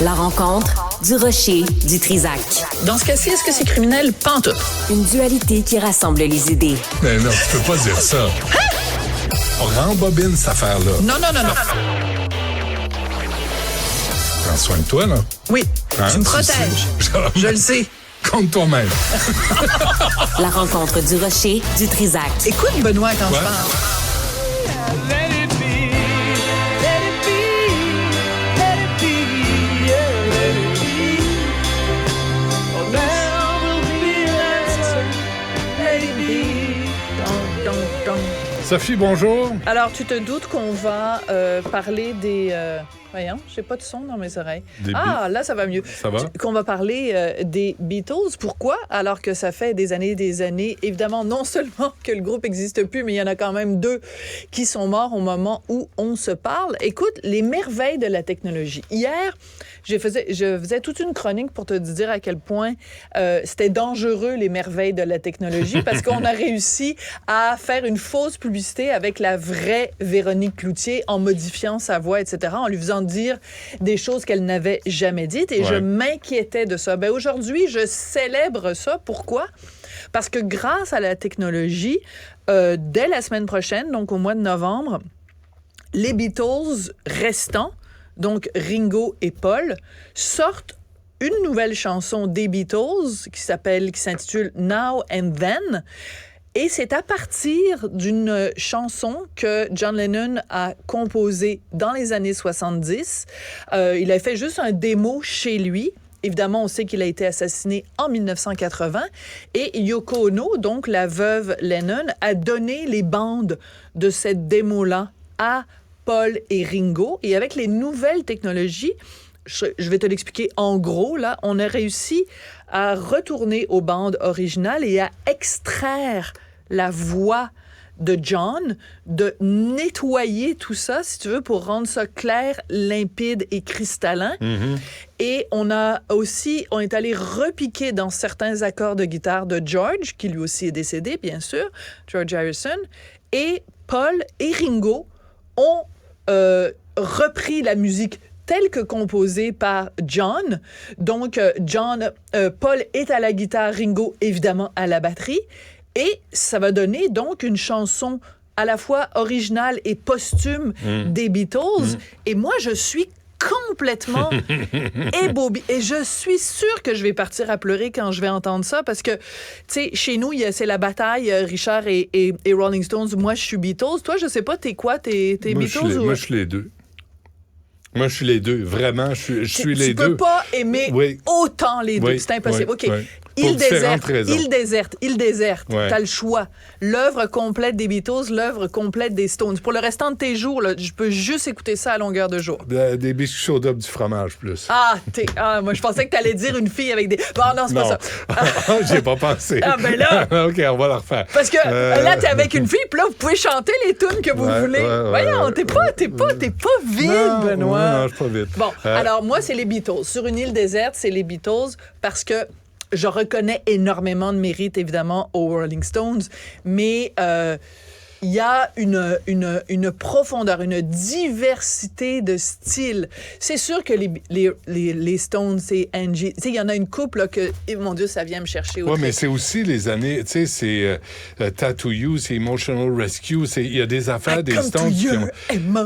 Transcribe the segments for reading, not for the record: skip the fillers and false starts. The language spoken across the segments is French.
La rencontre du rocher du Trisac. Dans ce cas-ci, est-ce que c'est criminel? Pantoute. Une dualité qui rassemble les idées. Mais non, tu peux pas dire ça. On rembobine cette affaire-là. Non. Prends soin de toi, là. Oui, Hein? tu me protèges. Je le sais. Compte toi-même. La rencontre du rocher du Trisac. Écoute Benoît quand Ouais. je parle. Sophie, bonjour. Alors, tu te doutes qu'on va parler des... Voyons, j'ai pas de son dans mes oreilles. Là, ça va mieux. Ça va? Qu'on va parler des Beatles. Pourquoi? Alors que ça fait des années, évidemment, non seulement que le groupe n'existe plus, mais il y en a quand même 2 qui sont morts au moment où on se parle. Écoute, les merveilles de la technologie. Hier, je faisais toute une chronique pour te dire à quel point c'était dangereux, les merveilles de la technologie, parce qu'on a réussi à faire une fausse publicité avec la vraie Véronique Cloutier en modifiant sa voix, etc., en lui faisant dire des choses qu'elle n'avait jamais dites. Et je m'inquiétais de ça. Aujourd'hui, je célèbre ça. Pourquoi? Parce que grâce à la technologie, dès la semaine prochaine, donc au mois de novembre, les Beatles restants, donc Ringo et Paul, sortent une nouvelle chanson des Beatles qui s'intitule Now and Then. Et c'est à partir d'une chanson que John Lennon a composée dans les années 70. Il a fait juste un démo chez lui. Évidemment, on sait qu'il a été assassiné en 1980. Et Yoko Ono, donc la veuve Lennon, a donné les bandes de cette démo-là à Paul et Ringo. Et avec les nouvelles technologies, je vais te l'expliquer en gros, là, on a réussi à retourner aux bandes originales et à extraire la voix de John, de nettoyer tout ça, si tu veux, pour rendre ça clair, limpide et cristallin. Mm-hmm. Et on est allé repiquer dans certains accords de guitare de George, qui lui aussi est décédé, bien sûr, George Harrison, et Paul et Ringo ont repris la musique telle que composée par John. Donc, Paul est à la guitare, Ringo, évidemment, à la batterie. Et ça va donner donc une chanson à la fois originale et posthume des Beatles. Et moi, je suis complètement ébobie. Et je suis sûre que je vais partir à pleurer quand je vais entendre ça parce que, tu sais, chez nous, c'est la bataille, Richard et Rolling Stones. Moi, je suis Beatles. Toi, je sais pas, t'es quoi? T'es Beatles ou... Moi, je suis les deux. Moi, je suis les deux. Vraiment, je suis les deux. Tu peux pas aimer autant les deux. C'est impossible. OK. Il déserte. Ouais. T'as le choix. L'œuvre complète des Beatles, l'œuvre complète des Stones. Pour le restant de tes jours, là, je peux juste écouter ça à longueur de jour. Des biscuits soda, du fromage plus. Moi, je pensais que t'allais dire une fille avec des... Bon, non, c'est pas ça. J'ai pas pensé. Ben là... OK, on va la refaire. Parce que là, t'es avec une fille, puis là, vous pouvez chanter les tunes que vous voulez. Voyons, t'es pas vide, Benoît. Non, je suis pas vide. Bon, alors moi, c'est les Beatles. Sur une île déserte, c'est les Beatles parce que je reconnais énormément de mérite, évidemment, aux Rolling Stones, mais il y a une profondeur, une diversité de styles. C'est sûr que les Stones, c'est Angie. Tu sais, il y en a une couple là, que, mon Dieu, ça vient me chercher. Oui, mais c'est aussi les années, tu sais, c'est Tattoo You, c'est Emotional Rescue, il y a des affaires des Stones qui ont...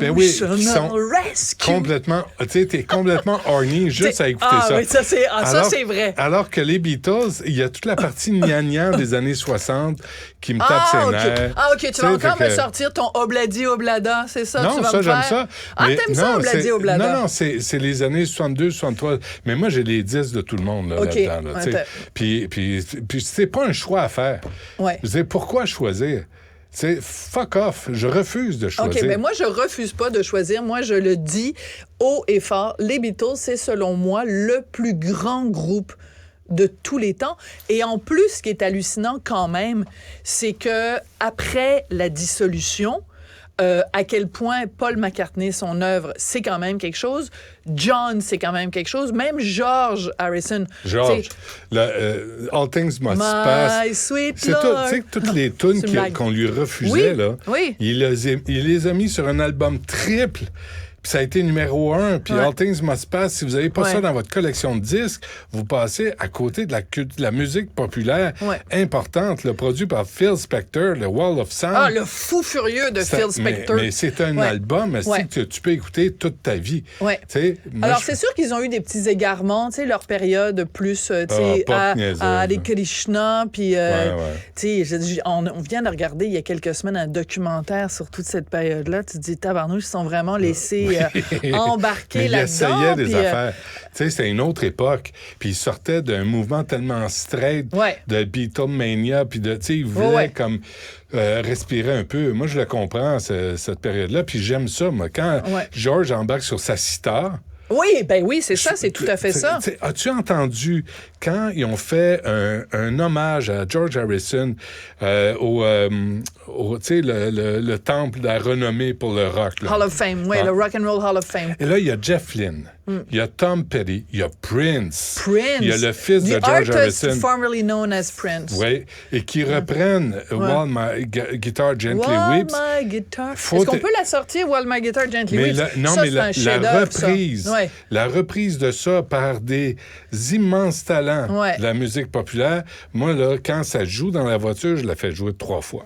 Emotional Rescue. Complètement, tu sais, t'es complètement horny juste à écouter ça. Oui, ça, c'est vrai. Alors que les Beatles, il y a toute la partie gnangnan des années 60 qui me tape ses nerfs. OK, tu vas encore me sortir ton Obladi Oblada, c'est ça? Non, tu vas ça, me j'aime faire? ça. T'aimes ça, Obladi Oblada? Non, c'est les années 62, 63. Mais moi, j'ai les 10 de tout le monde là-dedans. Là, puis c'est pas un choix à faire. Ouais. Je dis, pourquoi choisir? C'est fuck off. Je refuse de choisir. OK, mais moi, je refuse pas de choisir. Moi, je le dis haut et fort. Les Beatles, c'est selon moi le plus grand groupe de tous les temps. Et en plus, ce qui est hallucinant quand même, c'est que après la dissolution, à quel point Paul McCartney, son œuvre, c'est quand même quelque chose. John, c'est quand même quelque chose. Même George Harrison. All Things Must Pass. My Sweet Lord. Tu sais, toutes les tunes qu'on lui refusait, là, il les a mis sur un album triple. ça a été numéro 1, puis All Things Must Pass. Si vous n'avez pas ça dans votre collection de disques, vous passez à côté de la musique populaire importante, le produit par Phil Spector, le Wall of Sound. Ah, le fou furieux de Phil Spector. Mais c'est un album que tu peux écouter toute ta vie. Ouais. Alors, c'est sûr qu'ils ont eu des petits égarements, tu sais, leur période plus, tu sais, à des Krishna, puis, tu sais, on vient de regarder il y a quelques semaines un documentaire sur toute cette période-là. Tu te dis, tabarnouche, ils sont vraiment laissés embarquer là-dedans. Ils essayaient des affaires. Tu sais, c'était une autre époque. Puis ils sortaient d'un mouvement tellement straight de Beatlemania, puis de, tu sais, ils voulaient comme respirer un peu. Moi, je le comprends, cette période-là. Puis j'aime ça, moi. Quand George embarque sur sa sitar... Oui, c'est ça, c'est tout à fait ça. As-tu entendu quand ils ont fait un hommage à George Harrison au le temple de la renommée pour le rock? Là. Hall of Fame, le Rock and Roll Hall of Fame. Et là, il y a Jeff Lynne, il y a Tom Petty, il y a Prince. Il y a le fils de George Harrison. Formerly known as Prince. Oui, et qui reprennent While My Guitar Gently Weeps. While My Guitar... Est-ce qu'on peut la sortir, While My Guitar Gently Weeps? La reprise de ça par des immenses talents de la musique populaire, moi, là, quand ça joue dans la voiture, je la fais jouer 3 fois.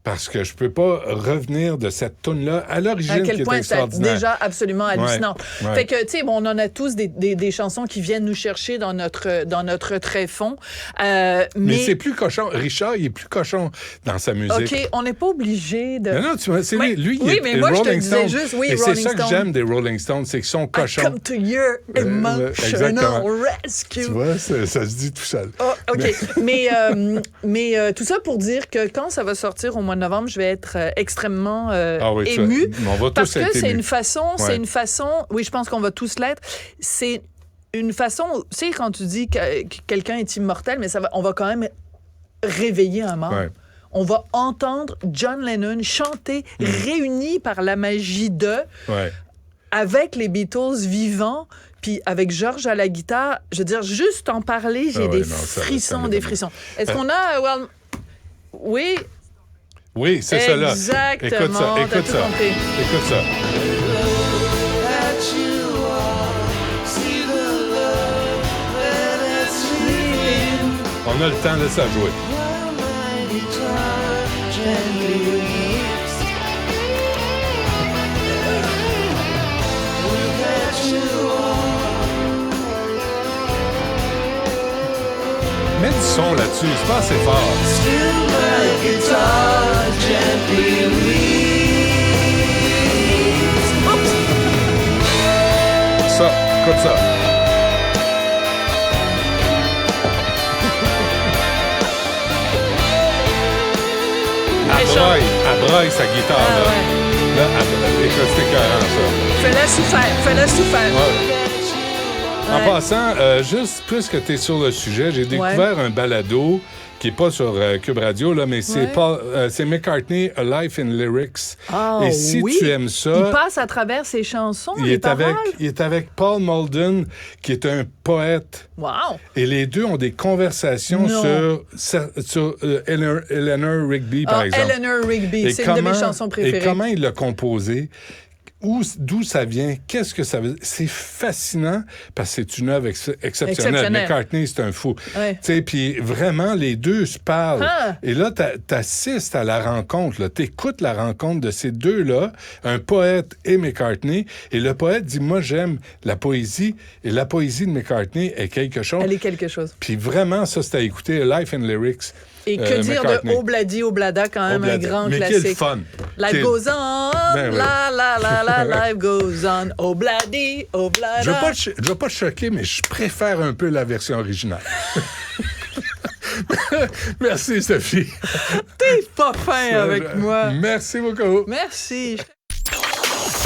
Parce que je peux pas revenir de cette toune-là à l'origine qui est extraordinaire. C'est déjà absolument hallucinant. Fait que, tu sais, on en a tous des chansons qui viennent nous chercher dans notre tréfonds. Mais c'est plus cochon. Richard, il est plus cochon dans sa musique. OK, on n'est pas obligé de... Non, tu vois, c'est lui, mais moi, je te disais juste, et c'est ça que j'aime des Rolling Stones, c'est qu'ils sont cochons. I come to your emotional rescue. Tu vois, ça se dit tout seul. Oh, OK. mais tout ça pour dire que quand ça va sortir au mois de novembre, je vais être extrêmement émue. On va parce tous être que c'est émus. une façon, oui, je pense qu'on va tous l'être, c'est une façon, tu sais, quand tu dis que quelqu'un est immortel, mais on va quand même réveiller un mort. On va entendre John Lennon chanter, réuni par la magie avec les Beatles vivants, puis avec George à la guitare. Je veux dire, juste en parler, j'ai des frissons. Est-ce qu'on a... Oui... Oui, c'est ça là. Exactement. Écoute ça. Écoute ça. On a le temps de ça jouer. Mets du son là-dessus, c'est pas assez fort. Ça, écoute ça. Elle braille sa guitare, là. Là, écoute, c'est écœurant, ça. Fais-le souffrir. En passant, juste puisque tu es sur le sujet, j'ai découvert un balado qui n'est pas sur Cube Radio, là, mais c'est McCartney, A Life in Lyrics. Et si tu aimes ça... Il passe à travers ses chansons, il est avec Paul Muldoon, qui est un poète. Wow! Et les deux ont des conversations sur Eleanor Rigby, par exemple. Eleanor Rigby, c'est une de mes chansons préférées. Et comment il l'a composée. D'où ça vient? Qu'est-ce que ça veut dire? C'est fascinant parce que c'est une œuvre exceptionnelle. McCartney, c'est un fou. Puis vraiment, les deux se parlent. Et là, t'assistes à la rencontre. T'écoutes la rencontre de ces deux-là, un poète et McCartney. Et le poète dit, moi, j'aime la poésie. Et la poésie de McCartney est quelque chose. Elle est quelque chose. Puis vraiment, ça, c'est à écouter. Life in Lyrics. Et que dire McCartney. De Obladi Oblada, quand même, un grand classique. Quel fun! Life goes on, life goes on, Obladi Oblada. Je ne vais pas te choquer, mais je préfère un peu la version originale. Merci, Sophie. T'es pas fin avec moi. Merci beaucoup. Merci.